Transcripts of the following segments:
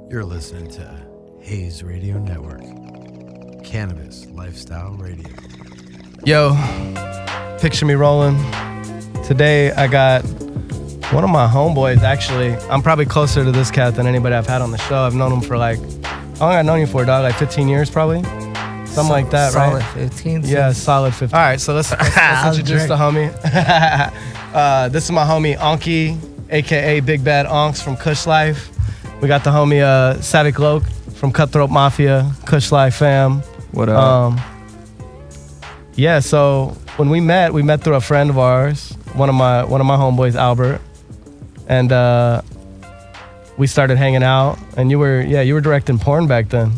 You're listening to Hayes Radio Network, Cannabis Lifestyle Radio. Yo, picture me rolling. Today I got one of my homeboys, actually. I'm probably closer to this cat than anybody I've had on the show. I've known him for how long I've known you for, dog? 15 years probably? Something like that, solid right? 15. Yeah, solid 15. All right, so let's introduce the homie. This is my homie, Anki, a.k.a. Big Bad Onks from Kush Life. We got the homie, Sadik Loke from Cutthroat Mafia, Kush Life fam. What up? Yeah, so when we met through a friend of ours, one of my homeboys, Albert, and we started hanging out. And you were directing porn back then.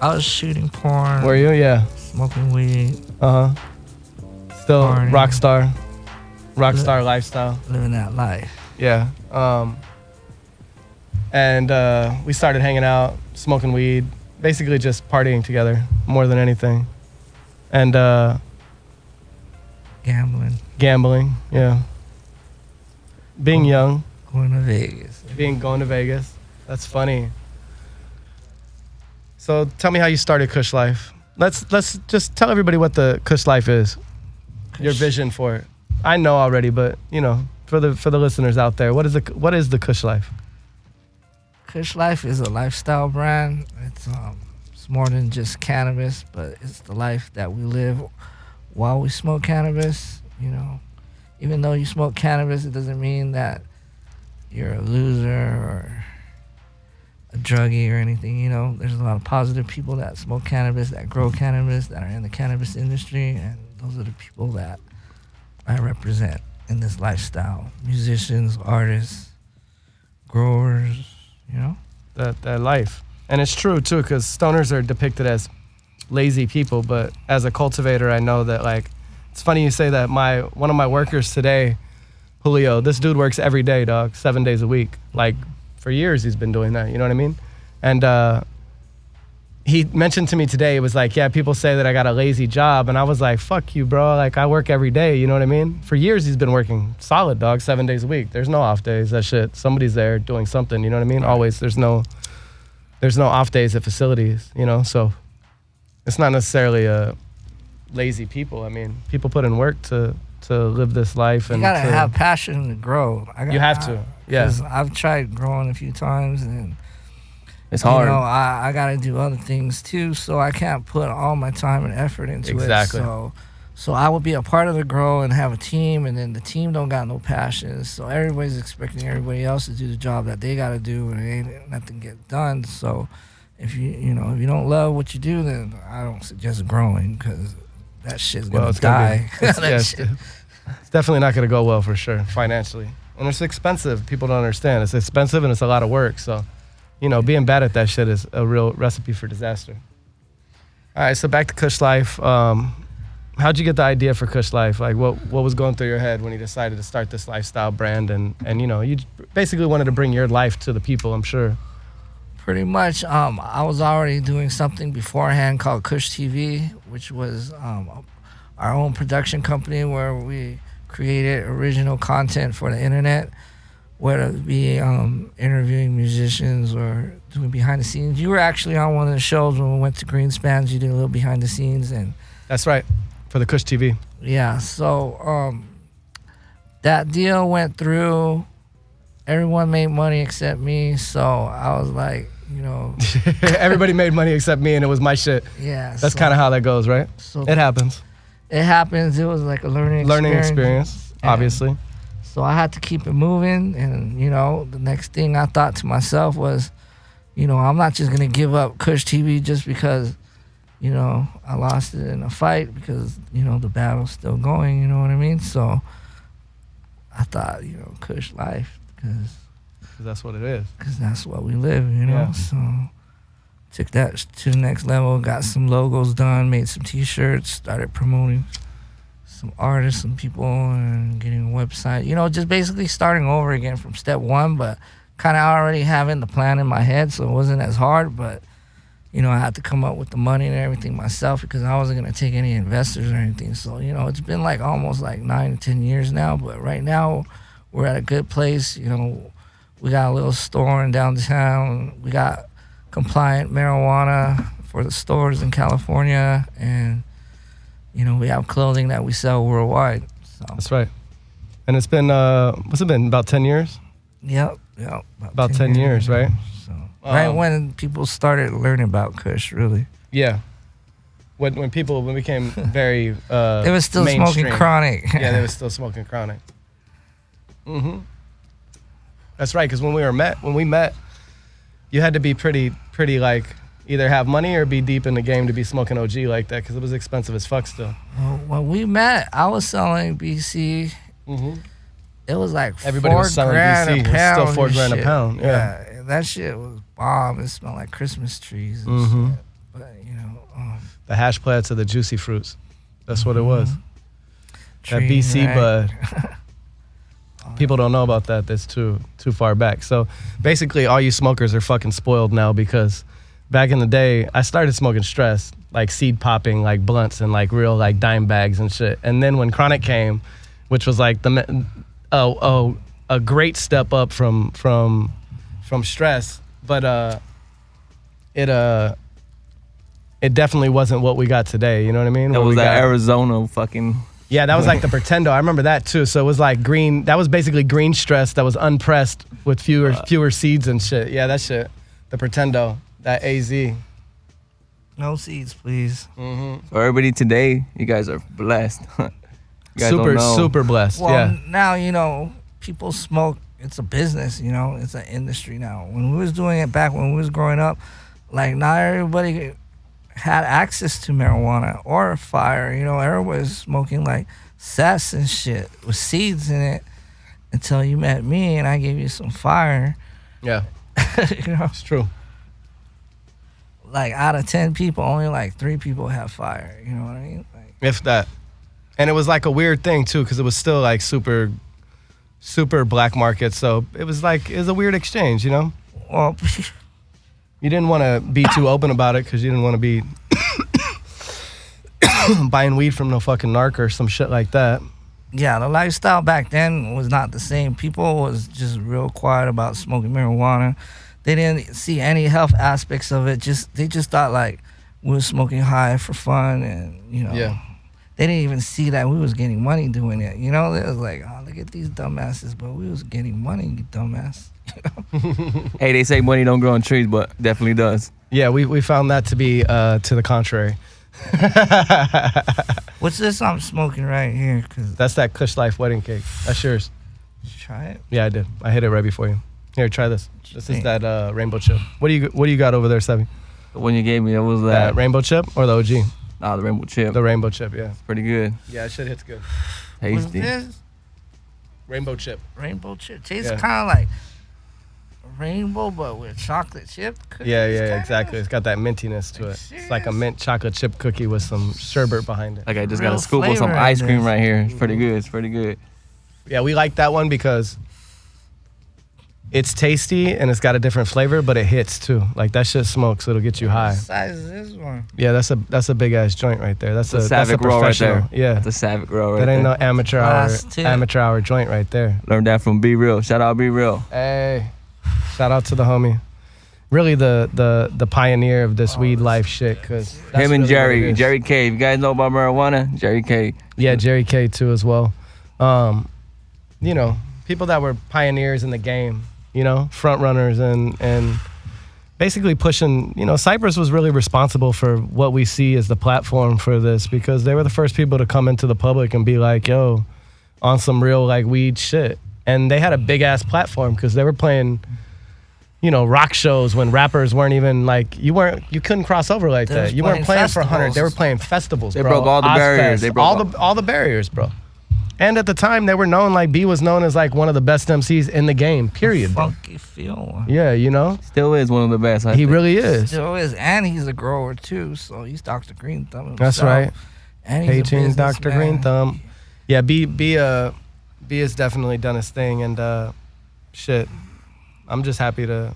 I was shooting porn. Were you? Yeah. Smoking weed. Still Partying. rock star lifestyle. Living that life. Yeah. And we started hanging out, smoking weed, basically just partying together more than anything. And Gambling, yeah. Being young. Going to Vegas. That's funny. So tell me how you started Kush Life. Let's just tell everybody what the Kush Life is. Your vision for it. I know already, but for the listeners out there, what is the Kush Life? Kush Life is a lifestyle brand. It's more than just cannabis, but it's the life that we live while we smoke cannabis. Even though you smoke cannabis, it doesn't mean that you're a loser or a druggie or anything. There's a lot of positive people that smoke cannabis, that grow cannabis, that are in the cannabis industry, and those are the people that I represent in this lifestyle. Musicians, artists, growers, That life. And it's true too, because stoners are depicted as lazy people, but as a cultivator, I know that it's funny you say that. One of my workers today, Julio, this dude works every day, dog, 7 days a week. For years he's been doing that, you know what I mean? And he mentioned to me today, it was yeah, people say that I got a lazy job, and I was like, fuck you, bro. I work every day, you know what I mean? For years he's been working solid, dog, 7 days a week. There's no off days, that shit. Somebody's there doing something, you know what I mean? Always, there's no off days at facilities, so it's not necessarily lazy people. I mean, people put in work to live this life. And you gotta have passion to grow. You have to, yeah. 'Cause I've tried growing a few times, and it's hard. I gotta do other things too, so I can't put all my time and effort into exactly. it. So I would be a part of the grow and have a team, and then the team don't got no passion. So everybody's expecting everybody else to do the job that they gotta do, and ain't nothing get done. So if you don't love what you do, then I don't suggest growing, because that shit's gonna die. It's definitely not gonna go well for sure financially, and it's expensive. People don't understand. It's expensive and it's a lot of work. So, being bad at that shit is a real recipe for disaster. All right, so back to Kush Life. How'd you get the idea for Kush Life? What was going through your head when you decided to start this lifestyle brand? And you basically wanted to bring your life to the people, I'm sure. Pretty much. I was already doing something beforehand called Kush TV, which was our own production company where we created original content for the internet, whether it be interviewing musicians or doing behind the scenes. You were actually on one of the shows when we went to Greenspans. You did a little behind the scenes, and that's right, for the Kush TV. Yeah, so that deal went through. Everyone made money except me, so I was like, everybody made money except me, and it was my shit. Yeah, that's kind of how that goes, right? So it happens. It happens. It was like a learning experience, obviously. So I had to keep it moving, and the next thing I thought to myself was, I'm not just gonna give up Kush TV just because, I lost it in a fight, because the battle's still going. You know what I mean? So I thought, Kush Life, because that's what it is. Because that's what we live, Yeah. So took that to the next level, got some logos done, made some T-shirts, started promoting some artists, some people, and getting a website. Just basically starting over again from step one, but kind of already having the plan in my head, so it wasn't as hard. But I had to come up with the money and everything myself, because I wasn't gonna take any investors or anything. So it's been almost 9 to 10 years now, but right now we're at a good place. We got a little store in downtown. We got compliant marijuana for the stores in California, and we have clothing that we sell worldwide. So. That's right. And it's been what's it been, about 10 years? Yep. About 10 years, right? So right when people started learning about Kush, really. Yeah. When people became very they were still mainstream. smoking chronic. Yeah, they were still smoking chronic. Mm-hmm. That's right, because when we met, you had to be pretty like either have money or be deep in the game to be smoking OG like that, because it was expensive as fuck still. Well, when we met, I was selling BC. Mm-hmm. It was like everybody was selling BC. It was still $4 a pound. Yeah, that shit was bomb. It smelled like Christmas trees and shit. But the hash plants of the juicy fruits. That's what it was. That Tree, BC right? bud. People don't know about that. That's too far back. So basically, all you smokers are fucking spoiled now, because back in the day, I started smoking stress, like seed popping, like blunts and like real like dime bags and shit. And then when chronic came, which was like a great step up from stress, but it definitely wasn't what we got today. You know what I mean? That was that Arizona fucking. Yeah, that was like the Pretendo. I remember that too. So it was like green. That was basically green stress that was unpressed with fewer seeds and shit. Yeah, that shit. The Pretendo, that AZ. No seeds, please. Mm-hmm. For everybody today, you guys are blessed. Super blessed. Well, yeah. now people smoke. It's a business. It's an industry now. When we was doing it back when we was growing up, like not everybody had access to marijuana or fire. Everybody was smoking like cess and shit with seeds in it until you met me and I gave you some fire. Yeah. It's true. Like out of 10 people, only like 3 people have fire. You know what I mean? Like, if that. And it was like a weird thing too, because it was still like super black market. So it was a weird exchange, Well, you didn't want to be too open about it because you didn't want to be buying weed from no fucking narc or some shit like that. Yeah, the lifestyle back then was not the same. People was just real quiet about smoking marijuana. They didn't see any health aspects of it. They just thought like we were smoking high for fun, and Yeah. They didn't even see that we was getting money doing it. It was like, oh, look at these dumbasses, but we was getting money, you dumbass. Hey, they say money don't grow on trees, but definitely does. Yeah, we found that to be to the contrary. What's this I'm smoking right here? That's that Kush Life wedding cake. That's yours. Try it. Yeah, I did. I hit it right before you. Here, try this. This is that rainbow chip. What do you got over there, Sevi? The one you gave me, it was that rainbow chip or the OG? Nah, the rainbow chip. The rainbow chip, yeah. It's pretty good. Yeah, it shit hits good. What's Tasty. this? Rainbow chip. Rainbow chip. Tastes kind of like rainbow, but with chocolate chip cookies. Yeah, exactly. It's got that mintiness to it. Serious? It's like a mint chocolate chip cookie with some sherbet behind it. Like I just Real got a scoop of some flavor ice in cream this. right here. It's pretty good. It's pretty good. Yeah, we like that one because it's tasty and it's got a different flavor, but it hits too. Like that shit smokes, it'll get you high. What size is this one? Yeah, that's a big ass joint right there. That's a Savick roll right there. Yeah, That's a Savick roll right that ain't there. no amateur hour joint right there. Learned that from Be Real. Shout out Be Real. Hey, shout out to the homie. Really the pioneer of this weed life shit. Cause that's Him and really what it is. Jerry K. If you guys know about marijuana, Jerry K. Yeah, Jerry K too as well. People that were pioneers in the game, front runners and basically pushing, Cypress was really responsible for what we see as the platform for this, because they were the first people to come into the public and be like, yo, on some real like weed shit. And they had a big ass platform because they were playing, rock shows when rappers weren't even like, you couldn't cross over like They that. was You weren't playing playing for 100. They were festivals. playing festivals, They bro. broke all the barriers. Ozfest, They broke all the barriers, bro. And at the time, they were known, like B was known as like one of the best MCs in the game, period, bro. Funky feel. Yeah, Still is one of the best. I he think. really is. Still is, and he's a grower too. So he's Dr. Green Thumb himself. That's right. And he's a Paging Dr. businessman. Green Thumb. Yeah, B has definitely done his thing, and shit, I'm just happy to,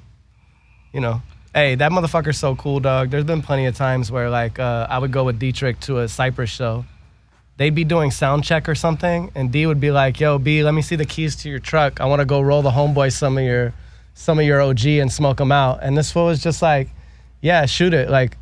hey, that motherfucker's so cool, dog. There's been plenty of times where like I would go with Dietrich to a Cypress show. They'd be doing sound check or something, and D would be like, yo, B, let me see the keys to your truck. I want to go roll the homeboy some of some of your OG and smoke them out. And this fool was just like, yeah, shoot it. Like,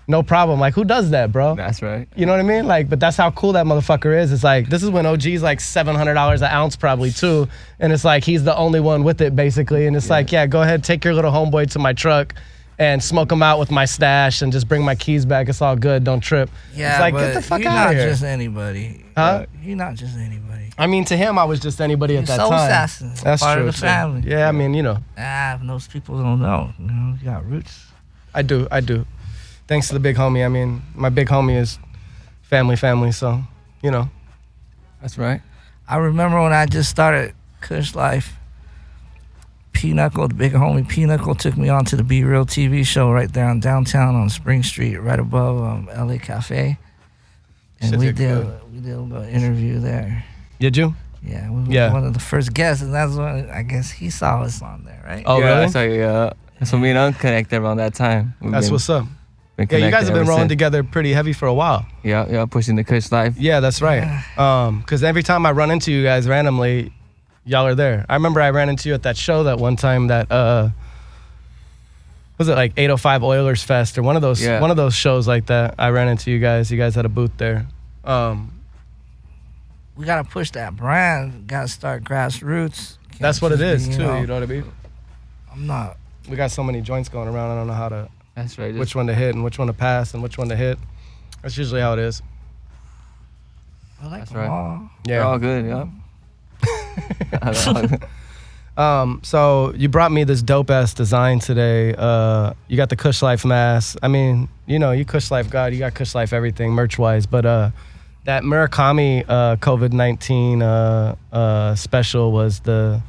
no problem. Like, who does that, bro? That's right. You know what I mean? Like, but that's how cool that motherfucker is. It's like, this is when OG's like $700 an ounce probably too. And it's like, he's the only one with it basically. And it's like, yeah, go ahead, take your little homeboy to my truck and smoke him out with my stash and just bring my keys back. It's all good. Don't trip. Yeah, it's like, but get the fuck you're out of not here. just anybody. Huh? You're not just anybody. I mean, to him, I was just anybody at that Soul time. assassin. That's part true. of the too. family. Yeah, I mean, you know. Most people don't know. You know, you got roots. I do. Thanks to the big homie. I mean, my big homie is family, so, you know. That's right. I remember when I just started Kush Life, P-Knuckle, the big homie P-Knuckle, took me on to the Be Real TV show right there on downtown on Spring Street, right above LA Cafe. And Shit, we they're did good. a little interview there. Did you? Yeah, we Yeah. were one of the first guests, and that's when I guess he saw us on there, right? Oh, yeah, really? So me and Unc connected around that time. That's what's up. Yeah, you guys have been rolling together pretty heavy for a while. Yeah, pushing the Kush life. Yeah, that's right. Because every time I run into you guys randomly, y'all are there. I remember I ran into you at that show that one time that was it like 805 Oilers Fest or one of those shows like that. I ran into you guys. You guys had a booth there. We gotta push that brand. Gotta start grassroots. Can't That's what it just is be, too. You know what I mean? I'm not. We got so many joints going around. I don't know how to That's right. which one to hit and which one to pass and which one to hit. That's usually how it is. I like That's them right. all. They're all good. Yeah. So you brought me this dope ass design today. You got the Kush Life mask. I mean, you know, you Kush Life God. You got Kush Life everything merch wise. But that Murakami COVID-19 special was that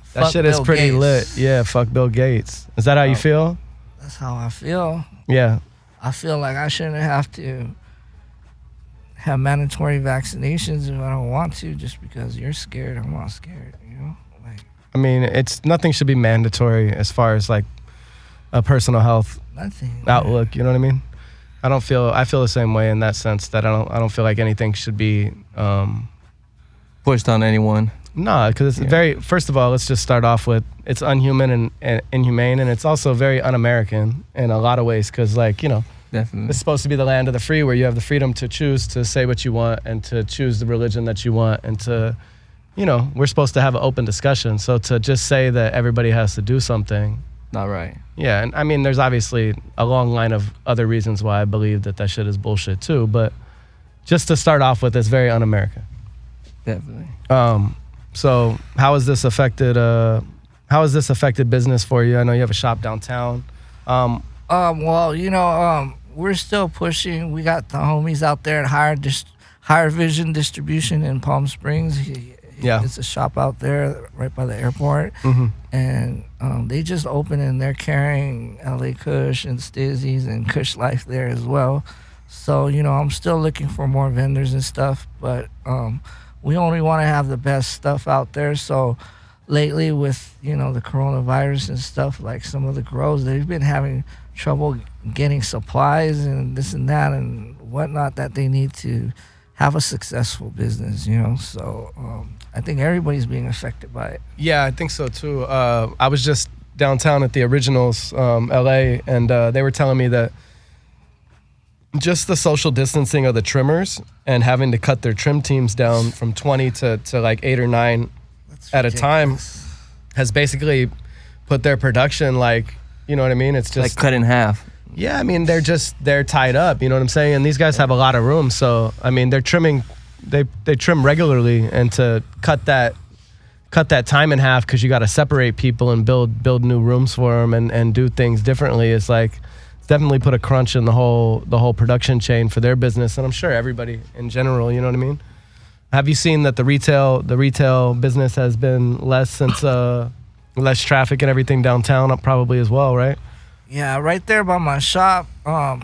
Fuck shit is Bill pretty Gates. lit. Yeah, fuck Bill Gates. Is that how you feel? That's how I feel. Yeah. I feel like I shouldn't have to have mandatory vaccinations if I don't want to, just because you're scared. I'm not scared. You know, like I mean, nothing should be mandatory as far as like a personal health nothing. outlook. You know what I mean? I feel the same way in that sense that I don't feel like anything should be Pushed on anyone. nah, because it's first of all, let's just start off with it's unhuman and inhumane, and it's also very un-American in a lot of ways because, like, you know, Definitely. it's supposed to be the land of the free where you have the freedom to choose to say what you want and to choose the religion that you want and to, you know, we're supposed to have an open discussion. So to just say that everybody has to do something, Not right. yeah, and I mean, there's obviously a long line of other reasons why I believe that shit is bullshit too, but just to start off with, it's very un-American. Definitely. So how has this affected business for you? I know you have a shop downtown. Well, you know, we're still pushing. We got the homies out there at Higher Vision Distribution in Palm Springs. Yeah. It's a shop out there right by the airport. Mhm. And they just opened and they're carrying LA Kush and Stizzies and Kush Life there as well. So, you know, I'm still looking for more vendors and stuff, but we only want to have the best stuff out there. So lately with, you know, the coronavirus and stuff, like some of the grows, they've been having trouble getting supplies and this and that and whatnot that they need to have a successful business, you know. So I think everybody's being affected by it. Yeah, I think so too. I was just downtown at the Originals, LA, and they were telling me that just the social distancing of the trimmers and having to cut their trim teams down from 20 to like 8 or 9 That's at a time ridiculous. has basically put their production, like, you know what I mean? It's just Like cut in half. yeah, I mean, they're tied up, you know what I'm saying? And these guys have a lot of room, so I mean, they're trimming, they trim regularly, and to cut that time in half because you got to separate people and build new rooms for them and do things differently is like it's definitely put a crunch in the whole production chain for their business, and I'm sure everybody in general, you know what I mean? Have you seen that the retail business has been less since less traffic and everything downtown probably as well, right? Yeah, right there by my shop,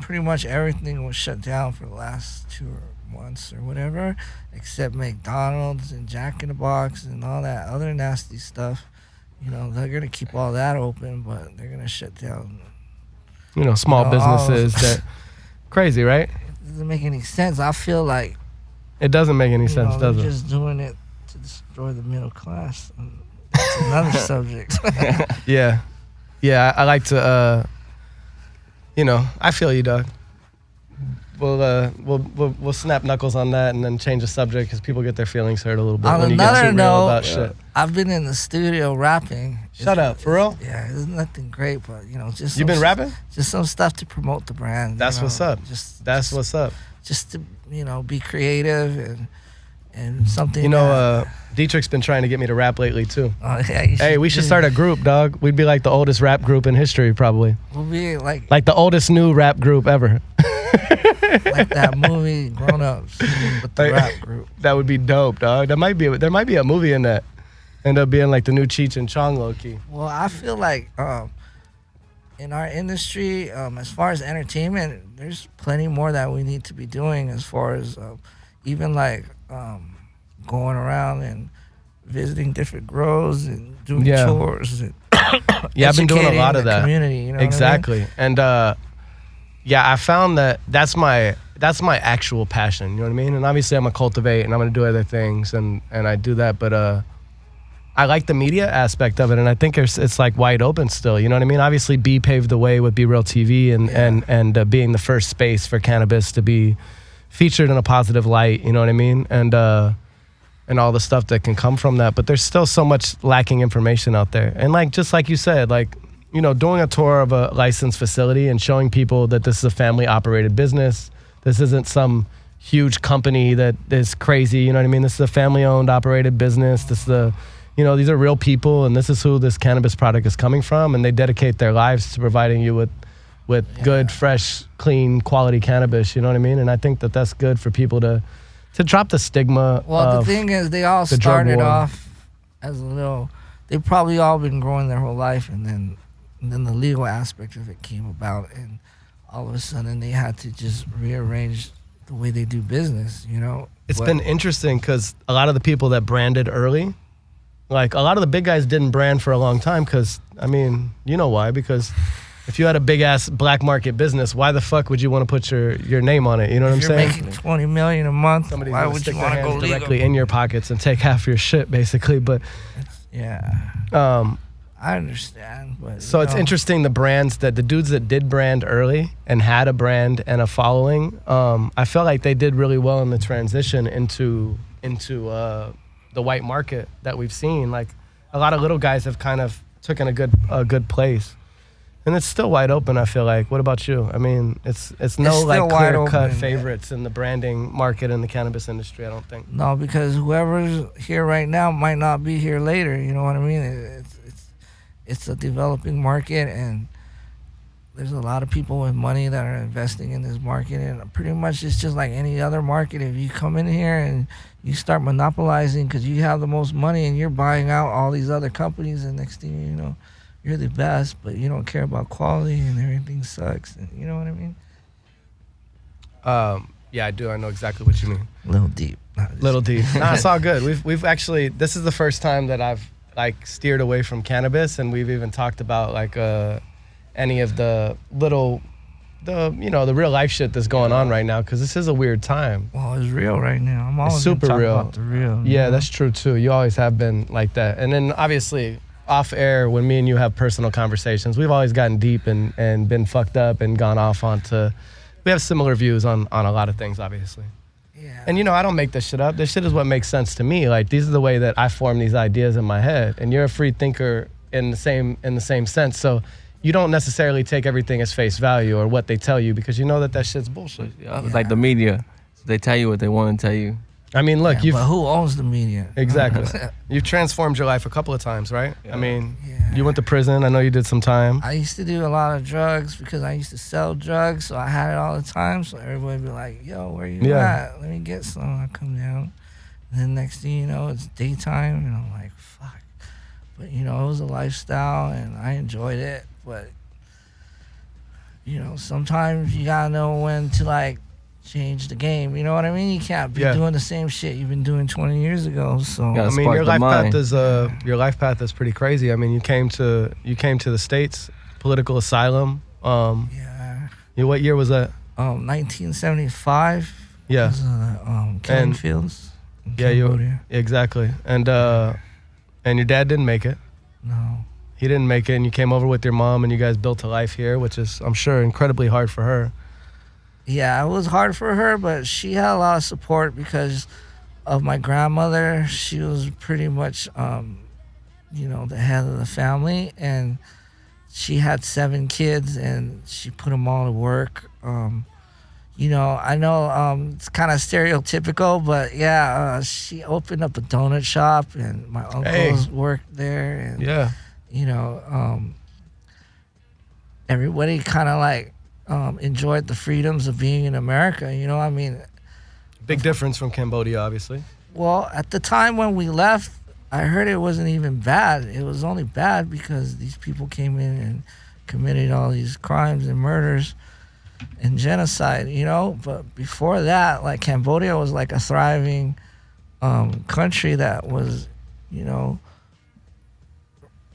pretty much everything was shut down for the last 2 months or whatever, except McDonald's and Jack in the Box and all that other nasty stuff. You know, they're gonna keep all that open, but they're gonna shut down. You know, small No, businesses that crazy, right? It doesn't make any sense. I feel like It doesn't make any you sense, know, does they're it? just doing it to destroy the middle class. That's another subject. Yeah. Yeah, I like to, I feel you, dog. We'll snap knuckles on that and then change the subject because people get their feelings hurt a little bit On when you get another too real note, about shit. I've been in the studio rapping. Shut up, for real? Yeah, it's nothing great, but just You been rapping? Just some stuff to promote the brand. That's what's up. That's what's up. Just to be creative and something. Dietrich's been trying to get me to rap lately too. Oh, yeah, Hey, we should start a group, dog. We'd be like the oldest rap group in history, probably. We'll be like the oldest new rap group ever. like that movie Grown Ups with the rap group. That would be dope, dog. There might be a movie in that. End up being like the new Cheech and Chong low key. Well, I feel like in our industry, as far as entertainment, there's plenty more that we need to be doing as far as even like going around and visiting different grows and doing chores. And yeah, I've been doing a lot of that. Community, you know exactly. what I mean? And I found that that's my actual passion. You know what I mean? And obviously, I'm gonna cultivate and I'm gonna do other things, and I do that. But I like the media aspect of it, and I think it's like wide open still. You know what I mean? Obviously, B paved the way with Be Real TV and being the first space for cannabis to be featured in a positive light. You know what I mean? And all the stuff that can come from that. But there's still so much lacking information out there. And just like you said, doing a tour of a licensed facility and showing people that this is a family operated business. This isn't some huge company that is crazy. You know what I mean? This is a family owned operated business. This is these are real people, and this is who this cannabis product is coming from, and they dedicate their lives to providing you with good, fresh, clean, quality cannabis. You know what I mean? And I think that that's good for people to drop the stigma. Well, the thing is, they all started off as they've probably all been growing their whole life, and then the legal aspect of it came about, and all of a sudden they had to just rearrange the way they do business. It's been interesting because a lot of the people that branded early. Like, a lot of the big guys didn't brand for a long time because, you know why? Because if you had a big-ass black market business, why the fuck would you want to put your name on it? You know what I'm saying? If you're making $20 million a month, somebody's why gonna would stick you their want to go hands legal? directly in your pockets and take half your shit, basically. But I understand. But so it's interesting, the dudes that did brand early and had a brand and a following, I felt like they did really well in the transition into the white market that we've seen. Like, a lot of little guys have kind of taken a good place, and it's still wide open. I feel like. What about you? It's no like clear cut favorites in the branding market in the cannabis industry. I don't think. No, because whoever's here right now might not be here later. You know what I mean? It's a developing market, and there's a lot of people with money that are investing in this market, and pretty much it's just like any other market. If you come in here and you start monopolizing because you have the most money and you're buying out all these other companies, and next thing you know, you're the best, but you don't care about quality and everything sucks. And you know what I mean? Yeah, I do. I know exactly what you mean. Little deep. Little deep. Nah, it's all good. We've actually, this is the first time that I've steered away from cannabis, and we've even talked about any of the real life shit that's going on right now, because this is a weird time. Well, it's real right now. I'm always super talking real. about the real. Yeah, that's true too. You always have been like that. And then obviously off air, when me and you have personal conversations, we've always gotten deep and been fucked up and gone off onto. We have similar views on a lot of things, obviously. Yeah. And I don't make this shit up. This shit is what makes sense to me. Like, these are the way that I form these ideas in my head. And you're a free thinker in the same sense. So you don't necessarily take everything as face value or what they tell you, because you know that shit's bullshit. It's like the media. They tell you what they want to tell you. Look, but who owns the media? Exactly. You've transformed your life a couple of times, right? Yeah. You went to prison. I know you did some time. I used to do a lot of drugs because I used to sell drugs, so I had it all the time. So everybody would be like, yo, where you at? Let me get some. I come down. And then next thing you know, it's daytime, and I'm like, fuck. But, it was a lifestyle, and I enjoyed it. But, sometimes you got to know when to, change the game. You know what I mean? You can't be doing the same shit you've been doing 20 years ago. So your life path is pretty crazy. You came to the States, political asylum. What year was that? 1975. Yeah. Killing Fields. Yeah, exactly. And your dad didn't make it. No. he didn't make it, and you came over with your mom, and you guys built a life here, which is, I'm sure, incredibly hard for her. Yeah, it was hard for her, but she had a lot of support because of my grandmother. She was pretty much, the head of the family, and she had 7 kids, and she put them all to work. I know it's kind of stereotypical, but yeah, she opened up a donut shop, and my uncles worked there, and everybody kind of like enjoyed the freedoms of being in America. Big difference from Cambodia, obviously. Well, at the time when we left, I heard it wasn't even bad. It was only bad because these people came in and committed all these crimes and murders and genocide, But before that, like, Cambodia was like a thriving country that was,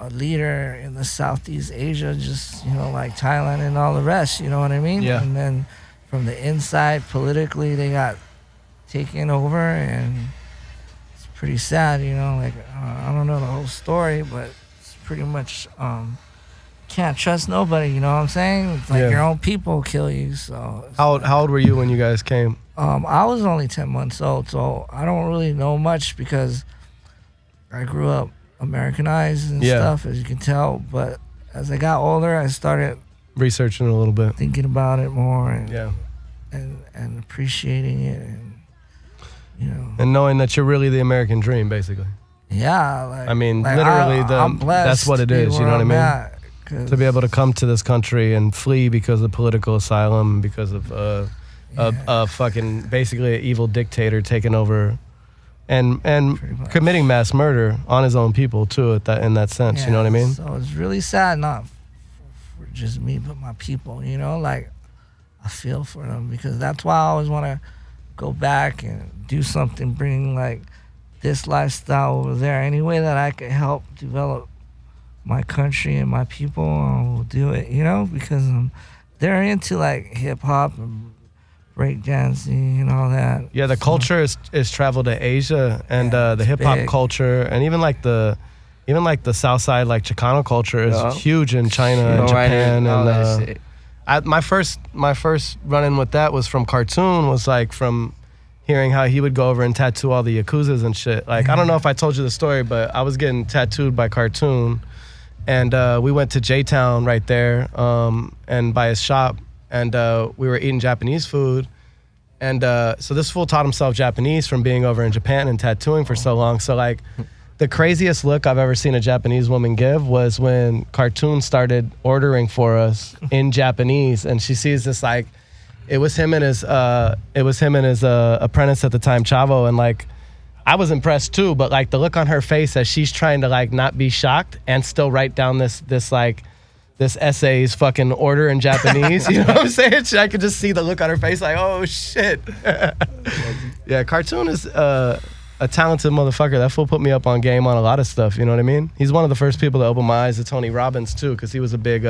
a leader in the Southeast Asia, just, like Thailand and all the rest, you know what I mean? Yeah. And then from the inside, politically, they got taken over, and it's pretty sad, I don't know the whole story, but it's pretty much, can't trust nobody, you know what I'm saying? It's like your own people kill you, so. How old were you when you guys came? I was only 10 months old, so I don't really know much because I grew up Americanized and stuff, as you can tell. But as I got older, I started researching a little bit, thinking about it more, and and appreciating it, and and knowing that you're really the American dream, basically. Yeah, literally, I'm blessed that's what it is. You know what I mean? To be able to come to this country and flee because of political asylum, because of a fucking basically an evil dictator taking over. And committing mass murder on his own people too, in that sense, you know what I mean? So it's really sad, not for just me, but my people. Like, I feel for them because that's why I always want to go back and do something, bring like this lifestyle over there. Any way that I could help develop my country and my people, I will do it. Because they're into like hip hop and breakdancing and all that. Yeah, the culture is traveled to Asia, and the hip hop culture, and even like the South Side, like Chicano culture, is huge in China and Japan. And my first run-in with that was from Cartoon. Was like from hearing how he would go over and tattoo all the yakuzas and shit. Like, I don't know if I told you the story, but I was getting tattooed by Cartoon, and we went to J-Town right there, and by his shop. And we were eating Japanese food. And so this fool taught himself Japanese from being over in Japan and tattooing for so long. So like the craziest look I've ever seen a Japanese woman give was when Cartoon started ordering for us in Japanese. And she sees this, like, it was him and his apprentice at the time, Chavo. And like, I was impressed too, but like the look on her face as she's trying to like not be shocked and still write down this essay's fucking order in Japanese. You know what I'm saying? I could just see the look on her face like, oh shit. Yeah, Cartoon is a talented motherfucker. That fool put me up on game on a lot of stuff, you know what I mean? He's one of the first people to open my eyes to Tony Robbins too, because he was a big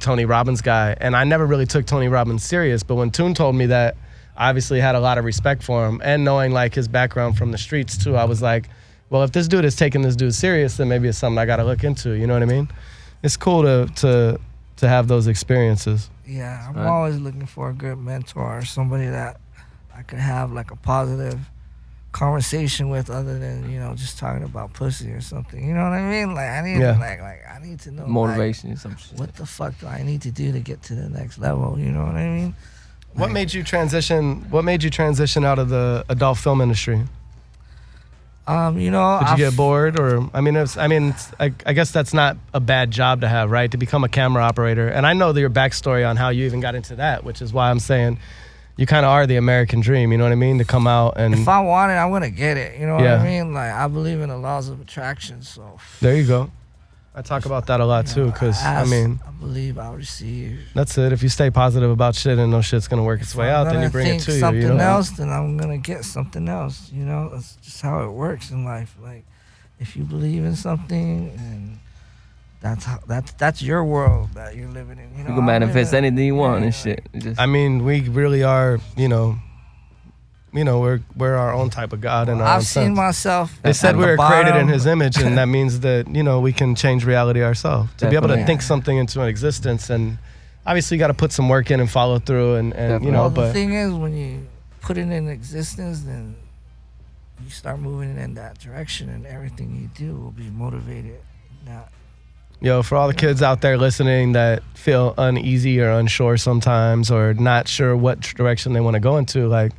Tony Robbins guy. And I never really took Tony Robbins serious, but when Toon told me that, I obviously had a lot of respect for him. And knowing like his background from the streets too, I was like, well, if this dude is taking this dude serious, then maybe it's something I gotta look into, you know what I mean? It's cool to have those experiences. Yeah, I'm always looking for a good mentor or somebody that I could have like a positive conversation with, other than just talking about pussy or something. You know what I mean? Like I need I need to know motivation or some shit. What the fuck do I need to do to get to the next level? You know what I mean? What made you transition out of the adult film industry? Did you get bored, or I guess that's not a bad job to have, right? To become a camera operator. And I know your backstory on how you even got into that, which is why I'm saying you kind of are the American dream. You know what I mean? To come out and if I want it, I'm gonna get it. You know what I mean? Like, I believe in the laws of attraction. So there you go. I talk about that a lot too, because I believe I'll receive. That's it. If you stay positive about shit and no shit's gonna work its way out, then you bring it to you. Something else, then I'm gonna get something else. That's just how it works in life. Like, if you believe in something, and that's your world that you're living in. You can manifest anything you want and shit. We really are. we're our own type of God in our own I've seen sense. myself. They said at we the were created in bottom. His image, and that means that we can change reality ourselves. To be able to Definitely. think something into an existence, and obviously you got to put some work in and follow through, and Well, the but thing is, when you put it in existence, then you start moving in that direction, and everything you do will be motivated. Not for all the kids out there listening that feel uneasy or unsure sometimes, or not sure what direction they want to go into, like,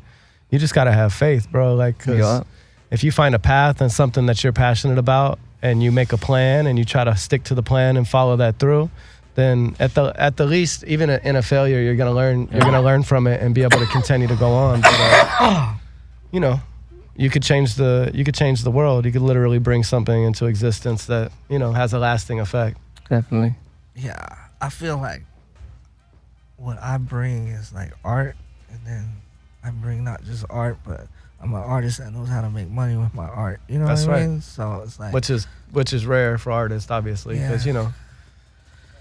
you just got to have faith, bro. Like, 'cause Yeah. if you find a path and something that you're passionate about, and you make a plan and you try to stick to the plan and follow that through, then at the least, even in a failure, you're gonna learn. You're gonna learn from it and be able to continue to go on. But, you could change the world. You could literally bring something into existence that has a lasting effect. Definitely. Yeah, I feel like what I bring is like art, and then I bring not just art, but I'm an artist that knows how to make money with my art. You know That's what I right. mean? So it's like, Which is rare for artists, obviously, because Yeah.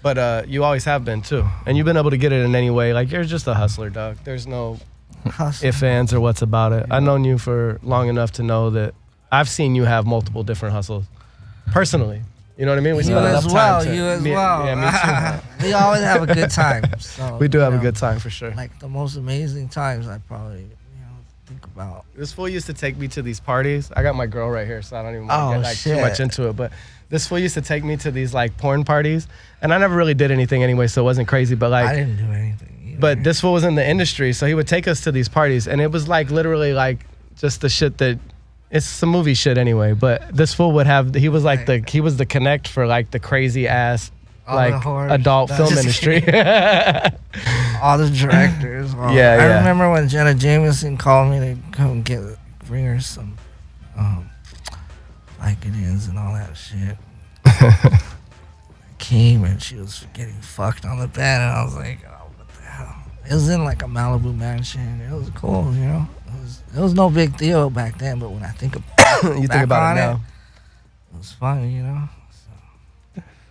But you always have been too, and you've been able to get it in any way. Like, you're just a hustler, dog. There's no hustle. ifs, ands, or what's about it. I've known you for long enough to know that I've seen you have multiple different hustles, personally. You know what I mean? We You spend as enough well. time to You as me- well. Yeah, me too. We always have a good time. So We do have a you know, good time for sure. Like the most amazing times I probably think about. This fool used to take me to these parties. I got my girl right here, so I don't even want Oh, to get like too shit. much into it. But this fool used to take me to these like porn parties, and I never really did anything anyway, so it wasn't crazy. But I like, didn't do anything either. but this fool was in the industry, so he would take us to these parties, and it was like literally like just the shit that. It's some movie shit anyway, but this fool would have. He was like he was the connect for like the crazy ass All the like horror adult stuff. film Just industry. all the directors. I Yeah. remember when Jenna Jameson called me to come bring her some Vicodins and all that shit. I came and she was getting fucked on the bed, and I was like, oh, what the hell? It was in like a Malibu mansion. It was cool, It was no big deal back then, but when I think about You think about it now. it was funny,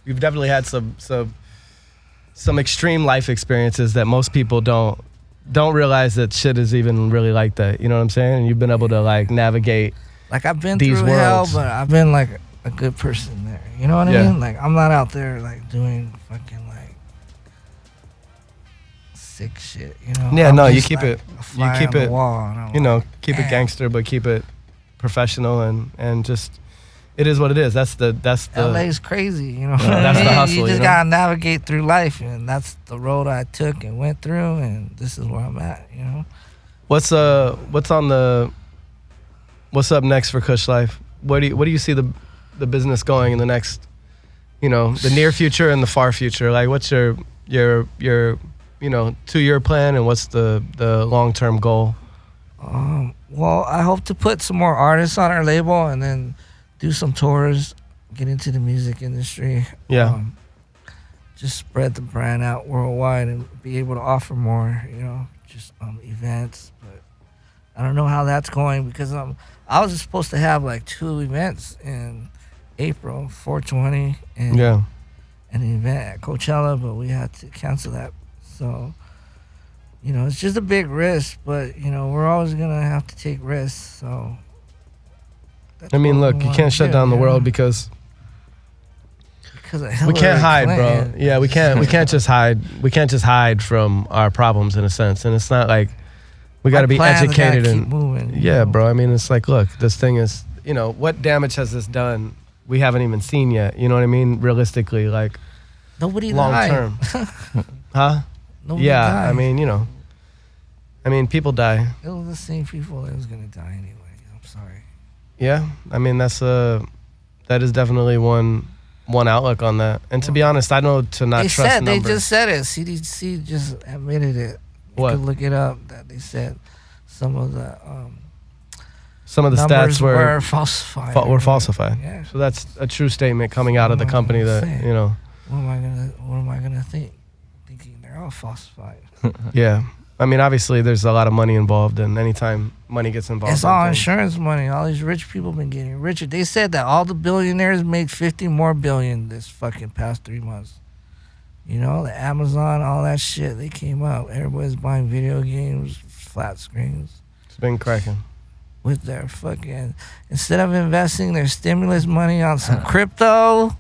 You've definitely had some extreme life experiences that most people don't realize that shit is even really like that. You know what I'm saying? And you've been able to like navigate. Like I've been These through hell, worlds. but I've been like a good person there. You know what I Yeah. mean? Like I'm not out there like doing fucking like sick shit. Yeah, I'm no, you just, keep like, it- a fly you keep on the it, wall, and I'm like, Keep it damn. gangster, but keep it professional and just it is what it is. That's the LA's crazy, you know. Yeah, what I that's the mean? hustle, You just you know? gotta navigate through life, and that's the road I took and went through, and this is where I'm at. What's up next for Kush Life? What do you see the business going in the next, the near future and the far future? Like, what's your 2-year plan, and what's the long-term goal? Well, I hope to put some more artists on our label, and then do some tours, get into the music industry. Yeah. Just spread the brand out worldwide and be able to offer more, just events. But I don't know how that's going, because I was supposed to have like 2 events in April, 420 and Yeah. an event at Coachella, but we had to cancel that. So, it's just a big risk, but we're always gonna have to take risks. So, that's I mean, what look, we you wanna can't shut do, down the you know? world because Because of we Hillary can't hide, Clinton. bro. Yeah, we can't just hide. We can't just hide from our problems in a sense. And it's not like we got to Our be plans gotta educated keep and moving, yeah, bro. I mean, it's like, look, this thing is, what damage has this done? We haven't even seen yet. You know what I mean? Realistically, like Nobody long died. term, huh? Nobody Yeah, died. I mean, people die. It was the same people that was gonna die anyway. I'm sorry. Yeah, I mean that is definitely one outlook on that. And to be honest, I know to not They trust said numbers. they just said it. CDC just admitted it. You What? could look it up. That they said some of the Some of the numbers stats were falsified. were falsified. Yeah. So that's a true statement coming out of the What am I company gonna that say? What am I gonna think? Thinking they're all falsified. yeah. I mean, obviously, there's a lot of money involved, and anytime money gets involved, It's in all things- insurance money. All these rich people been getting richer. They said that all the billionaires made 50 more billion this fucking past 3 months. The Amazon, all that shit, they came out. Everybody's buying video games, flat screens. been cracking. with their fucking, instead of investing their stimulus money on some crypto,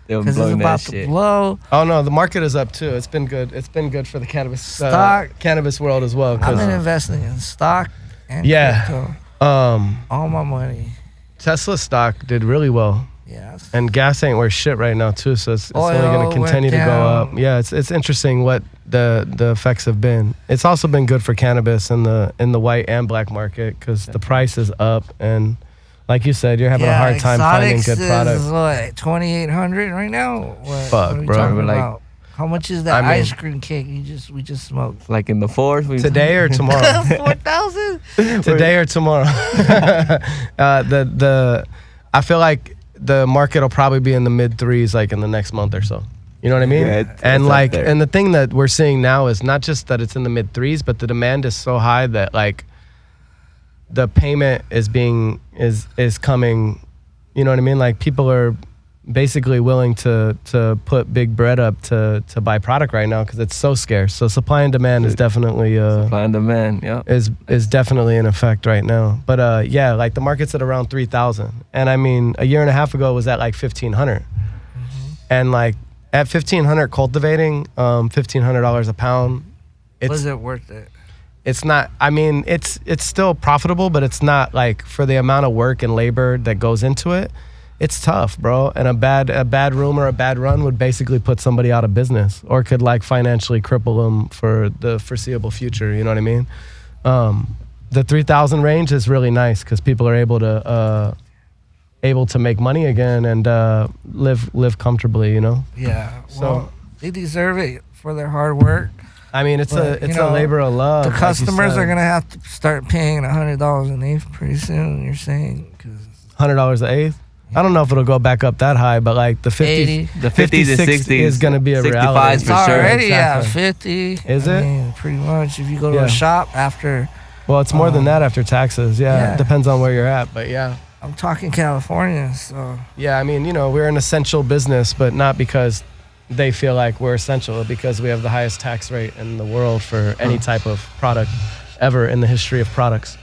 They were because it's blowing that about to shit. blow. Oh no, the market is up too. It's been good. It's been good for the Stock. cannabis world as well. I've 'cause, been investing in stock and Yeah. crypto. um, All my money. Tesla stock did really well. Yeah. And gas ain't worth shit right now too, so it's only Oil going to continue to went go up. down. Yeah, it's interesting what the effects have been. It's also been good for cannabis in the white and black market because the price is up, and like you said, you're having a hard time finding good Exotics products. is what, 2,800 right now? What, Fuck, what are we bro. talking We're like- about? How much is that I mean- ice cream cake we just smoked? Like in the fourth. Today or tomorrow? 4,000? Today or tomorrow? I feel like the market will probably be in the mid threes like in the next month or so. You know what I mean? Yeah, it's and up like, there. and the thing that we're seeing now is not just that it's in the mid threes, but the demand is so high that like the payment is coming. You know what I mean? Like people are basically willing to put big bread up to buy product right now because it's so scarce. So supply and demand is definitely Supply and demand. Yeah. is definitely in effect right now. But yeah, like the market's at around 3,000, and I mean a year and a half ago it was at like 1,500, and like at 1,500 cultivating, $1,500 a pound. Was it worth it? It's not. I mean, it's still profitable, but it's not like for the amount of work and labor that goes into it. It's tough, bro. And a bad room or a bad run would basically put somebody out of business or could like financially cripple them for the foreseeable future. You know what I mean? The 3,000 range is really nice because people are able to make money again and live comfortably. You know? Yeah. So- Well, they deserve it for their hard work. I mean, it's But, you a know, labor of love. The like you customers said. are going to have to start paying $100 an eighth pretty soon, you're saying? Because $100 an eighth. I don't know if it'll go back up that high, but like the 50, 80. The 50s and 56 60s is gonna be a 65s reality. It's for sure. already at Exactly. 50. Is I it? mean, pretty much. If you go to Yeah. a shop after, Well, it's more than that after taxes. Yeah, yeah. it depends on where you're at, but yeah. I'm talking California, so Yeah, I mean, you know, we're an essential business, but not because they feel like we're essential, because we have the highest tax rate in the world for any type of product ever in the history of products.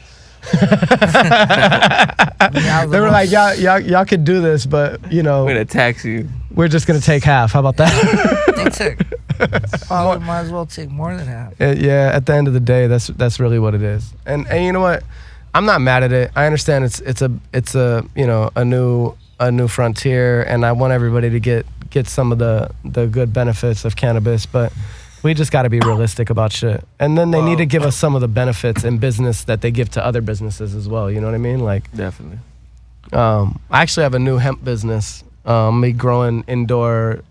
They were like, y'all could do this, but you know, We're gonna tax you. we're just gonna take half. How about that? they took. Probably might as well take more than half. Yeah, at the end of the day, that's really what it is. And you know what? I'm not mad at it. I understand it's a you know a new frontier, and I want everybody to get some of the good benefits of cannabis, but we just got to be realistic about shit. And then they need to give us some of the benefits in business that they give to other businesses as well. You know what I mean? Like, Definitely. I actually have a new hemp business. Me growing indoor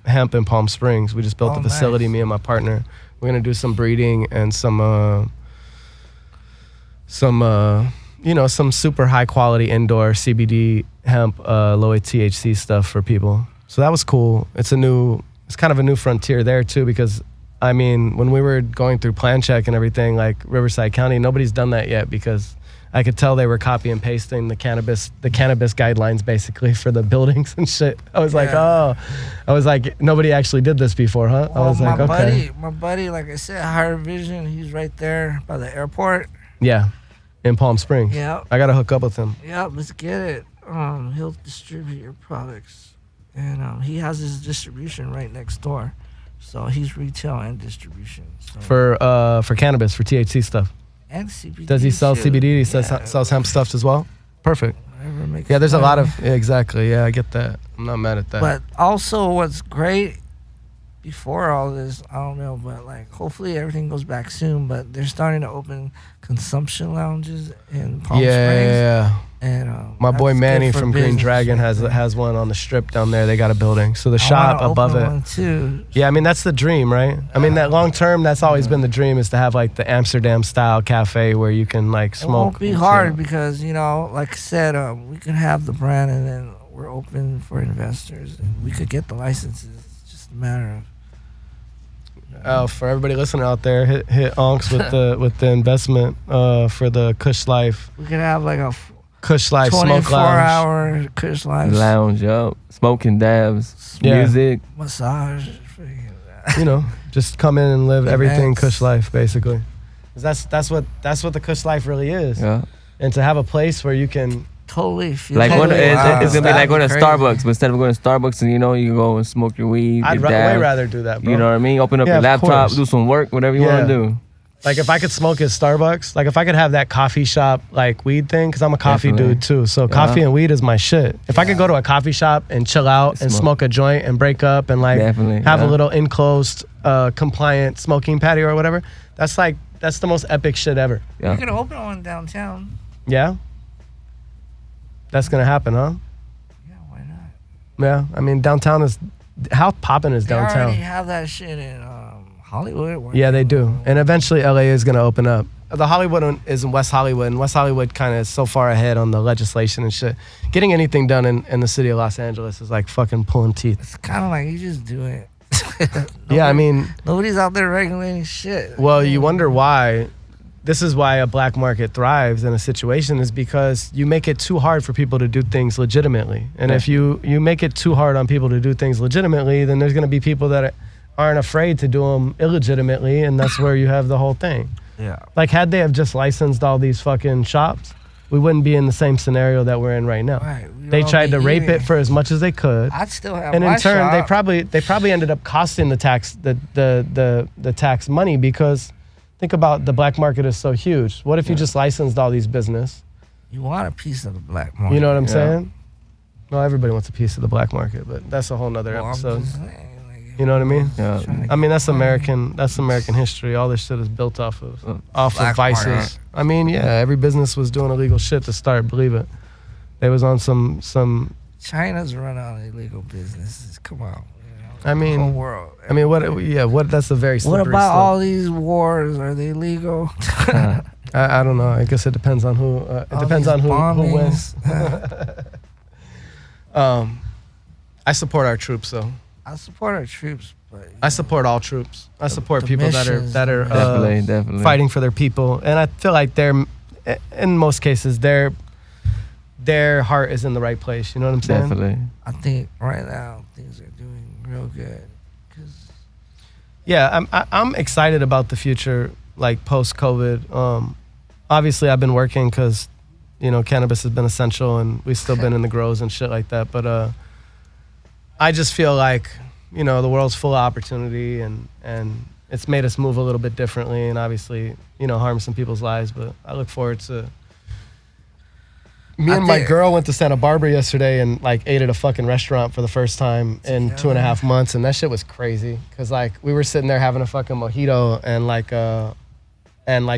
hemp in Palm Springs. We just built Oh, a facility, nice. me and my partner. We're gonna do some breeding and some super high quality indoor CBD hemp, low THC stuff for people. So that was cool. It's kind of a new frontier there too, because I mean, when we were going through plan check and everything, like Riverside County, nobody's done that yet because I could tell they were copy and pasting the cannabis guidelines basically for the buildings and shit. I was like, nobody actually did this before, huh? I Well, was like, okay. my buddy, like I said, Higher Vision, he's right there by the airport. Yeah, in Palm Springs. Yeah. I gotta hook up with him. Yep, let's get it. He'll distribute your products, and he has his distribution right next door, so he's retail and distribution. So. For cannabis, for THC stuff. And CBD. Does he sell too. CBD? He Yeah, sells hemp stuff as well? Perfect. whatever makes Yeah, there's a money. lot of, exactly. Yeah, I get that. I'm not mad at that. But also, what's great before all this, I don't know, but like hopefully everything goes back soon. But they're starting to open consumption lounges in Palm Springs. yeah. And My boy that's good Manny for from Green business Dragon right there. has one on the strip down there. They got a building. So the I shop wanna above open it. one too. Yeah, I mean that's the dream, right? I mean that long term, that's always been the dream, is to have like the Amsterdam style cafe where you can like It smoke. won't be and hard chill. because like I said, we can have the brand and then we're open for investors and we could get the licenses. It's just a matter of. Oh, for everybody listening out there, hit Onks with the investment for the Kush Life We could have like a Kush Life Smoke 24-hour Lounge. Kush Life Lounge up, smoking dabs, Yeah. music. massage. You know, just come in and live everything Events. Kush Life basically. That's what the Kush life really is. Yeah. And to have a place where you can Totally feel Like it's gonna be like going to Crazy. Starbucks, but instead of going to Starbucks and you go and smoke your weed. I'd your way dab, rather do that, bro. You know what I mean? Open up Yeah, your of laptop, course. do some work, whatever you want to do. Like if I could smoke at Starbucks, like if I could have that coffee shop like weed thing, because I'm a coffee Definitely. dude too. So coffee and weed is my shit. If I could go to a coffee shop and chill out and smoke a joint and break up and like Definitely, have a yeah. little enclosed compliant smoking patio or whatever, that's the most epic shit ever. Yeah. You could open one downtown. Yeah? That's gonna happen, huh? Yeah, why not? Yeah. I mean, downtown is, how poppin' is They already downtown? have that shit in Hollywood. Yeah, they do. And eventually LA is going to open up. The Hollywood one is in West Hollywood, and West Hollywood kind of is so far ahead on the legislation and shit. Getting anything done in the city of Los Angeles is like fucking pulling teeth. It's kind of like you just do it. Yeah, I mean, Nobody's out there regulating shit. well, you wonder why. This is why a black market thrives in a situation, is because you make it too hard for people to do things legitimately. And if you make it too hard on people to do things legitimately, then there's going to be people that aren't afraid to do them illegitimately, and that's where you have the whole thing. Yeah. Like, had they have just licensed all these fucking shops, we wouldn't be in the same scenario that we're in right now. Right. We They all tried be to rape eating. it for as much as they could, I'd still have and my in turn, shop. they probably ended up costing the tax money, because think about the black market is so huge. What if you just licensed all these business? You want a piece of the black market. You know what I'm Yeah. saying? Well, everybody wants a piece of the black market, but that's a whole nother Well, I'm episode. just saying, like, You know what I mean? Yeah. trying to I mean, that's get money. American. That's American history. All this shit is built off of Black vices. market. I mean, yeah, every business was doing illegal shit to start. Believe it. They was on some. China's run on illegal businesses. Come on. I mean, whole world. I mean, what? Yeah, what? That's a very What slippery about slope. all these wars? Are they legal? I don't know. I guess it depends on who. It All depends these on who wins. bombings. I support our troops, though. I support our troops, but I support all troops. I support the people that missions, are Definitely. fighting for their people, and I feel like they're, in most cases, their heart is in the right place. You know what I'm saying? Definitely. I think right now things are doing real good. 'Cause Yeah, I'm excited about the future, like post-COVID. Obviously, I've been working because, cannabis has been essential, and we've still been in the grows and shit like that. But I just feel like, the world's full of opportunity, and it's made us move a little bit differently, and obviously, harm some people's lives. But I look forward to. Me I and my think- girl went to Santa Barbara yesterday and like ate at a fucking restaurant for the first time in 2.5 months, and that shit was crazy. Cause like we were sitting there having a fucking mojito and like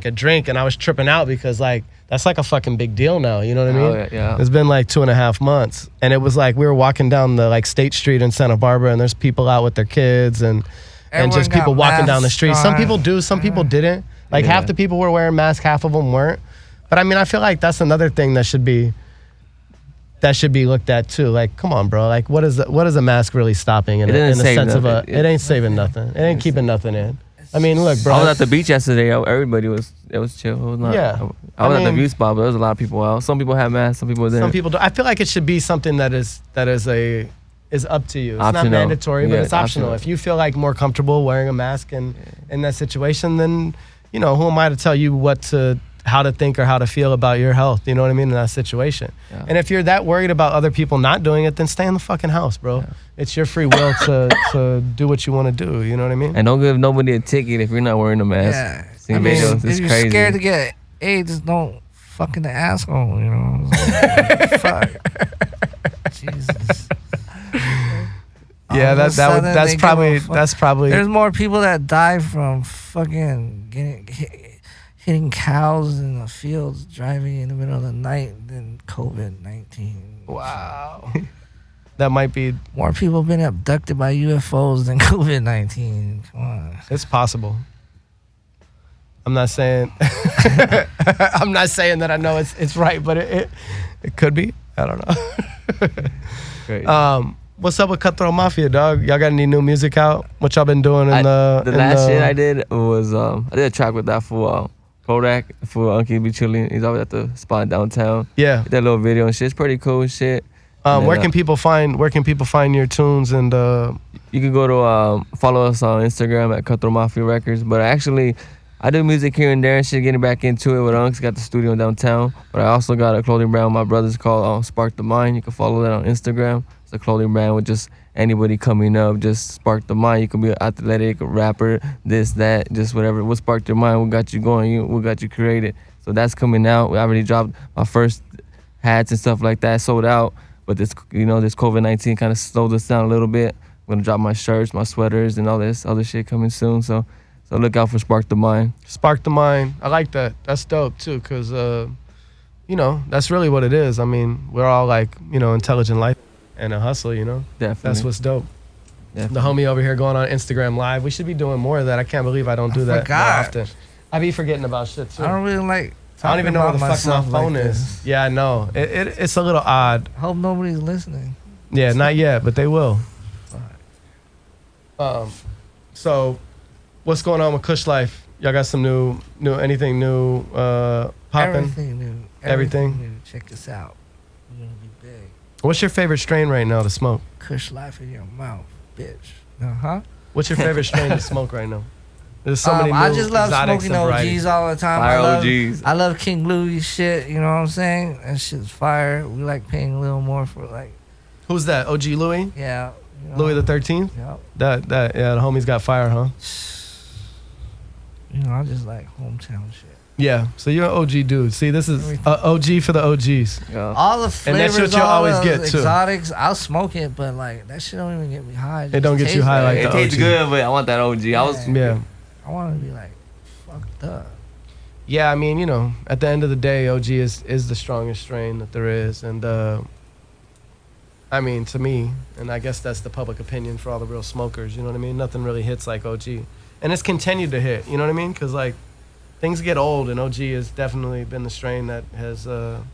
a drink, and I was tripping out because like that's like a fucking big deal now. You know what I mean? Oh, yeah. It's been like 2.5 months, and it was like we were walking down the like State Street in Santa Barbara, and there's people out with their kids and Everyone just people got walking down the masks street. Some on. people do, some people didn't. Like Yeah. half the people were wearing masks, half of them weren't. But I mean, I feel like that's another thing that should be looked at too. Like, come on, bro. Like, what is a mask really stopping in It the didn't save sense of nothing. it ain't saving nothing. It ain't keeping nothing in. I mean, look, bro. I was at the beach yesterday. Everybody was chill. It was not, Yeah. I was I at the mean- view spot, but there was a lot of people out. Some people had masks. Some people didn't. Some people do. I feel like it should be something that is up to you. It's not Optional. mandatory, but Yeah, it's optional. optional. If you feel like more comfortable wearing a mask in that situation, then who am I to tell you how to think or how to feel about your health? You know what I mean, in that situation. Yeah. And if you're that worried about other people not doing it, then stay in the fucking house, bro. Yeah. It's your free will to do what you want to do. You know what I mean? And don't give nobody a ticket if you're not wearing a mask. Yeah. See I mean, videos, if it's you're crazy. scared to get AIDS, don't fucking the asshole, It's like, fuck. Jesus. Yeah, All of a sudden, they that's give probably a fuck. that's probably There's more people that die from fucking hitting cows in the fields driving in the middle of the night than COVID-19. wow. That might be. More people have been abducted by UFOs than COVID-19. Come on. It's possible. I'm not saying I'm not saying that I know it's right, but it could be. I don't know. Crazy. What's up with Cutthroat Mafia, dog? Y'all got any new music out? What y'all been doing in the last shit I did was I did a track with that fool Kodak for Uncle Be Chillin'. He's always at the spot downtown. Yeah. Did that little video and shit. It's pretty cool shit. Where can people find your tunes and You can go to follow us on Instagram at Cutthroat Mafia Records. But actually, I do music here and there and shit, getting back into it with Unks. Got the studio downtown. But I also got a clothing brand with my brothers called Spark the Mind. You can follow that on Instagram. It's a clothing brand with just anybody coming up. Just spark the mind. You can be an athletic, a rapper, this, that, just whatever. What sparked your mind? What got you going? What got you created? So that's coming out. We already dropped my first hats and stuff like that, sold out. But this, this COVID-19 kind of slowed us down a little bit. I'm gonna drop my shirts, my sweaters, and all this other shit coming soon. So look out for Spark the Mind. Spark the Mind. I like that. That's dope too, cause that's really what it is. I mean, we're all like, intelligent life and a hustle. Definitely. That's what's dope. Definitely. The homie over here going on Instagram Live. We should be doing more of that. I can't believe I don't do that more often. I be forgetting about shit too. I don't really like. I don't even know where the fuck my phone like is. Yeah, I know. It's a little odd. Hope nobody's listening. Yeah, not yet, but they will. So, what's going on with Kush Life? Y'all got some anything new popping? Everything new. Everything? New. Check us out. We're gonna be big. What's your favorite strain right now to smoke? Kush Life in your mouth, bitch. Uh-huh. What's your favorite strain to smoke right now? There's so many new I just love exotics smoking and OGs varieties. all the time. Fire OGs. I love King Louis shit, you know what I'm saying? That shit's fire. We like paying a little more for Who's that? OG Louis? yeah. Louis the 13th? Yeah. The homie's got fire, huh? I just like hometown shit. Yeah. So you're an OG dude. See, this is OG for the OGs. Yeah. All the And flavors, that's what you all always the get, too. exotics, I'll smoke it, but that shit don't even get me high. It don't get you high like It the tastes OG. good, but I want that OG. Yeah. I want to be fucked up. Yeah, I mean, at the end of the day, OG is the strongest strain that there is. And, I mean, to me, and I guess that's the public opinion for all the real smokers, you know what I mean? Nothing really hits like OG. And it's continued to hit, you know what I mean? Because, things get old, and OG has definitely been the strain that has...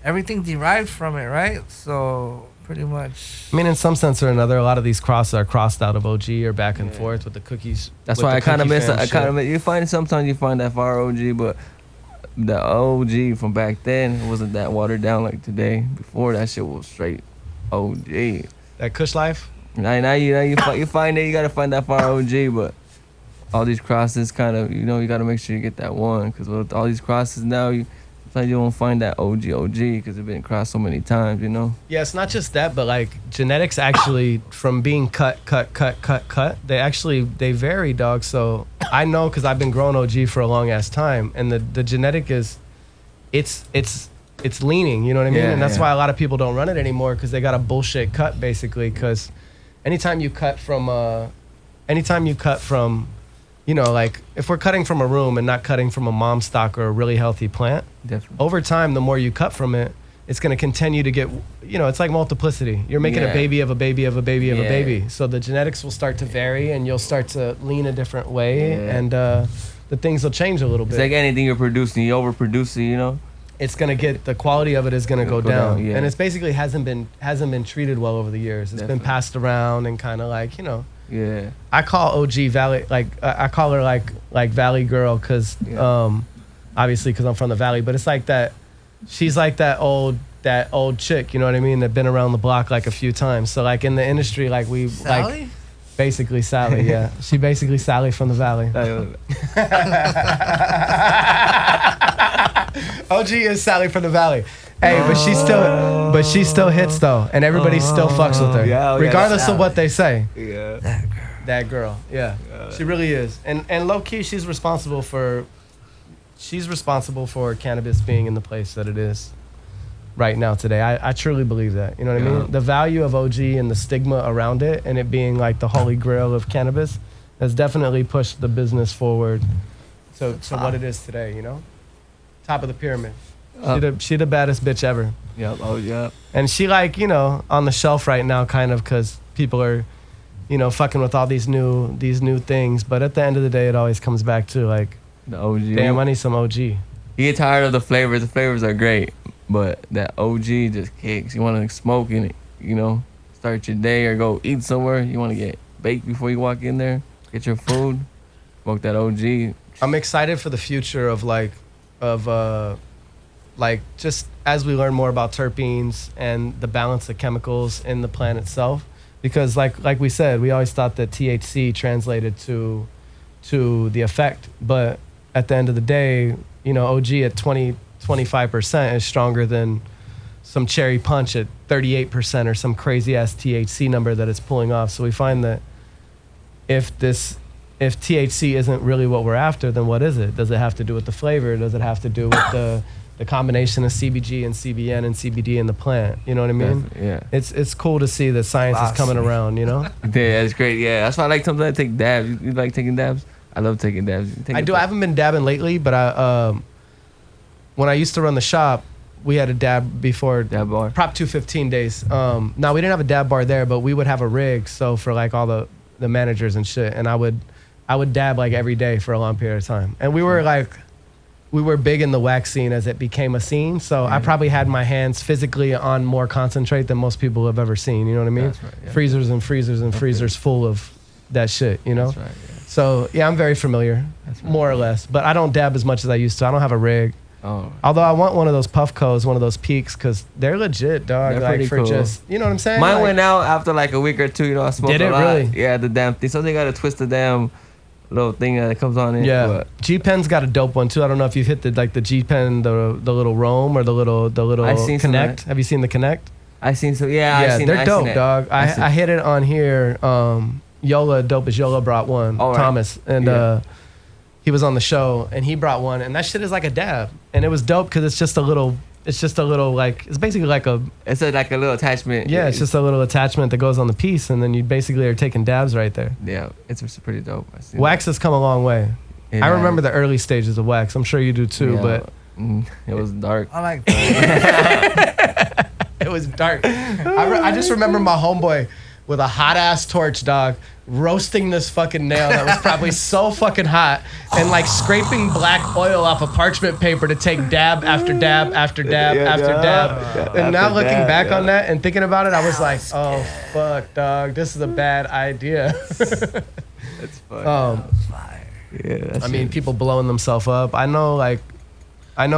Everything derived from it, right? So, pretty much... I mean, in some sense or another, a lot of these crosses are crossed out of OG or back and forth with the cookies. That's with why the I kind of cookie miss. fam I kind shit. of you find sometimes you find that fire OG, but the OG from back then it wasn't that watered down like today. Before that shit was straight OG. That Kush Life? Now you find it. You gotta find that fire OG, but all these crosses kind of you gotta make sure you get that one because with all these crosses now sometimes you won't find that OG because it's been crossed so many times. Yeah, it's not just that, but genetics actually from being cut, they vary, dog. So I know because I've been growing OG for a long ass time, and the genetic is, it's leaning, you know what I mean? Yeah, and that's yeah. why a lot of people don't run it anymore because they got a bullshit cut basically. Because anytime you cut from, if we're cutting from a room and not cutting from a mom stock or a really healthy plant, Definitely. over time, the more you cut from it, it's going to continue to get, it's like multiplicity. You're making a Yeah. baby of a baby of a baby of a Yeah. baby. So the genetics will start to vary and you'll start to lean a different way Yeah. and the things will change a little It's bit. like anything you're producing, you overproduce it. It's going to get, the quality of it is going to go down. Yeah. And it's basically hasn't been treated well over the years. It's been Definitely. passed around and kind of Yeah. I call OG Valley, I call her like Valley Girl because obviously because I'm from the Valley, but it's like that, she's like that old chick, you know what I mean, that been around the block a few times. So in the industry, Sally? basically Sally, yeah. She basically Sally from the Valley. OG is Sally from the Valley. Hey, but she still hits though, and everybody still fucks with her, Yeah, regardless of what they say. Yeah. That girl, yeah, she really is, and low key, she's responsible for cannabis being in the place that it is right now today. I truly believe that. You know what I mean? The value of OG and the stigma around it, and it being the holy grail of cannabis, has definitely pushed the business forward to what it is today. Top of the pyramid. She the baddest bitch ever. Yep. Oh, yeah. And she on the shelf right now, kind of, because people are, fucking with all these new things. But at the end of the day, it always comes back to The OG. damn, I need some OG. You get tired of the flavors. The flavors are great, but that OG just kicks. You want to smoke in it, start your day or go eat somewhere. You want to get baked before you walk in there, get your food, smoke that OG. I'm excited for the future of just as we learn more about terpenes and the balance of chemicals in the plant itself, because like we said, we always thought that THC translated to the effect, but at the end of the day, you know, OG at 25% is stronger than some cherry punch at 38% or some crazy ass THC number that it's pulling off. So we find that if THC isn't really what we're after, then what is it? Does it have to do with the flavor? Does it have to do with the combination of CBG and CBN and CBD in the plant? You know what I mean? Definitely, yeah. It's cool to see that science is coming around, you know? Yeah, it's great. Yeah, that's why I like sometimes I take dabs. You like taking dabs? I love taking dabs. I do. I haven't been dabbing lately, but when I used to run the shop, we had a dab before Dab bar. Prop 215 days. No, we didn't have a dab bar there, but we would have a rig. So for like all the managers and shit, and I would dab like every day for a long period of time. And we were big in the wax scene as it became a scene. So I probably had my hands physically on more concentrate than most people have ever seen. You know what I mean? That's right, yeah. Freezers and freezers and freezers full of that shit, you know? That's right, yeah. So yeah, I'm very familiar, more or less. But I don't dab as much as I used to. I don't have a rig. Oh. Although I want one of those Puffcos, one of those Peaks, because they're legit, dog. They're like pretty for cool. just, you know what I'm saying? Mine Like, went out after like a week or two. You know, I smoked Did a it lot. really? Yeah, the damn thing. So they gotta twist the damn little thing that comes on it. yeah. But G Pen's got a dope one too. I don't know if you've hit the G Pen, the little Roam or the little I've seen some of Connect. that. Have you seen the Connect? I seen so yeah. Yeah, I seen, they're I dope, seen it. dog. I hit it on here. Yola, dope as Yola brought one. All right. Thomas and Yeah. he was on the show and he brought one, and that shit is like a dab, and it was dope because it's just a little like it's basically like a It's like a little attachment. yeah, it's just a little attachment that goes on the piece, and then you basically are taking dabs right there. yeah. It's pretty dope. I seen Wax has come a long way. that. I remember the early stages of wax. I'm sure you do too, Yeah. but It was dark. I like that. it was dark. I just remember my homeboy with a hot ass torch, dog, roasting this fucking nail that was probably so fucking hot, and like scraping black oil off of parchment paper to take dab after dab after dab after dab. And now looking back on that and thinking about it, I was like, oh fuck, dog, this is a bad idea. That's fun. Yeah, that's I mean, people blowing themselves up. I know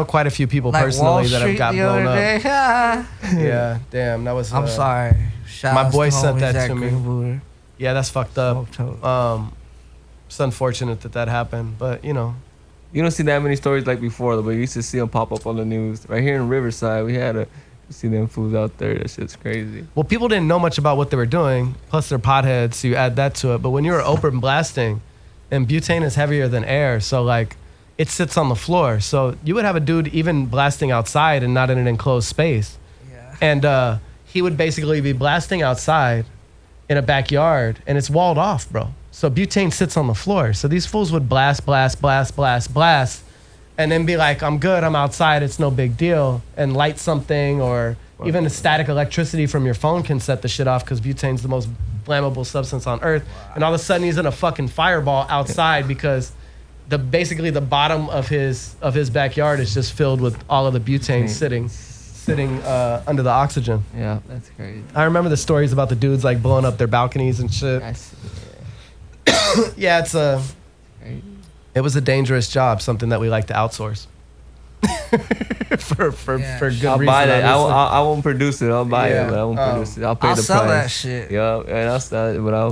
quite a few people Like personally Wall that have Street got the blown other up. day. Yeah, damn, that was. I'm sorry. Shout my outs boy to sent homies that at to me. Greenwood. Yeah, that's fucked up. Smoked up. It's unfortunate that happened, but you know. You don't see that many stories like before, but you used to see them pop up on the news. Right here in Riverside, we had you see them fools out there. That shit's crazy. Well, people didn't know much about what they were doing. Plus, they're potheads, so you add that to it. But when you were open blasting, and butane is heavier than air, so like it sits on the floor. So you would have a dude even blasting outside and not in an enclosed space. Yeah. And he would basically be blasting outside in a backyard, and it's walled off, bro. So butane sits on the floor. So these fools would blast, and then be like, I'm good, I'm outside, it's no big deal, and light something, or even the static electricity from your phone can set the shit off because butane's the most flammable substance on earth. And all of a sudden he's in a fucking fireball outside because basically the bottom of his backyard is just filled with all of the butane sitting under the oxygen. Yeah, that's crazy. I remember the stories about the dudes like blowing up their balconies and shit. Yeah, it was a dangerous job, something that we like to outsource. for good I'll reason. buy that. obviously. I won't produce it. I'll buy Yeah. it, but I won't produce it. I'll pay I'll the sell price. that shit. Yeah, and I'll sell it, but I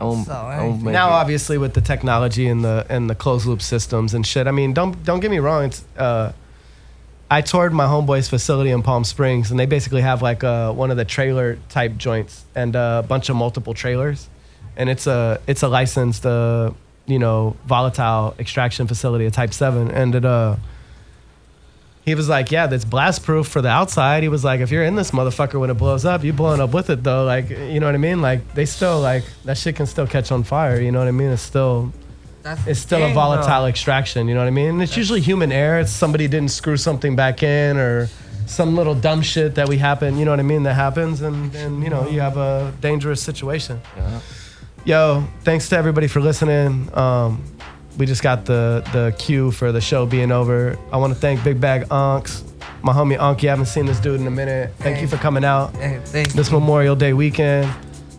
won't Sell make Now, it. obviously, with the technology and the closed loop systems and shit. I mean, don't get me wrong. It's I toured my homeboy's facility in Palm Springs, and they basically have like one of the trailer type joints and a bunch of multiple trailers, and it's a licensed volatile extraction facility, a Type 7, and he was like, yeah, that's blast proof for the outside. He was like, if you're in this motherfucker when it blows up, you blowing up with it though. Like, you know what I mean? Like they still like that shit can still catch on fire. You know what I mean? It's still a volatile extraction. You know what I mean? And it's usually human error. It's somebody didn't screw something back in or some little dumb shit that you know what I mean? That happens. And you know, you have a dangerous situation. Yeah. Yo, thanks to everybody for listening. We just got the cue for the show being over. I want to thank Big Bag Unks, my homie Unc. You haven't seen this dude in a minute. Thank you for coming out Hey, thank you. this Memorial Day weekend.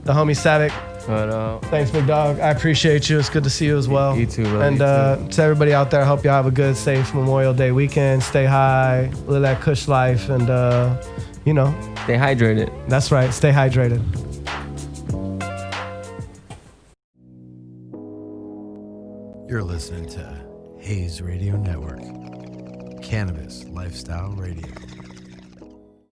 The homie Savick, But thanks, big dog. I appreciate you. It's good to see you as well. You too, brother. And You to everybody out there, I hope y'all have a good, safe Memorial Day weekend. Stay high, live that Kush life, and you know, stay hydrated. that's right. Stay hydrated. You're listening to Hayes Radio Network. Cannabis Lifestyle Radio.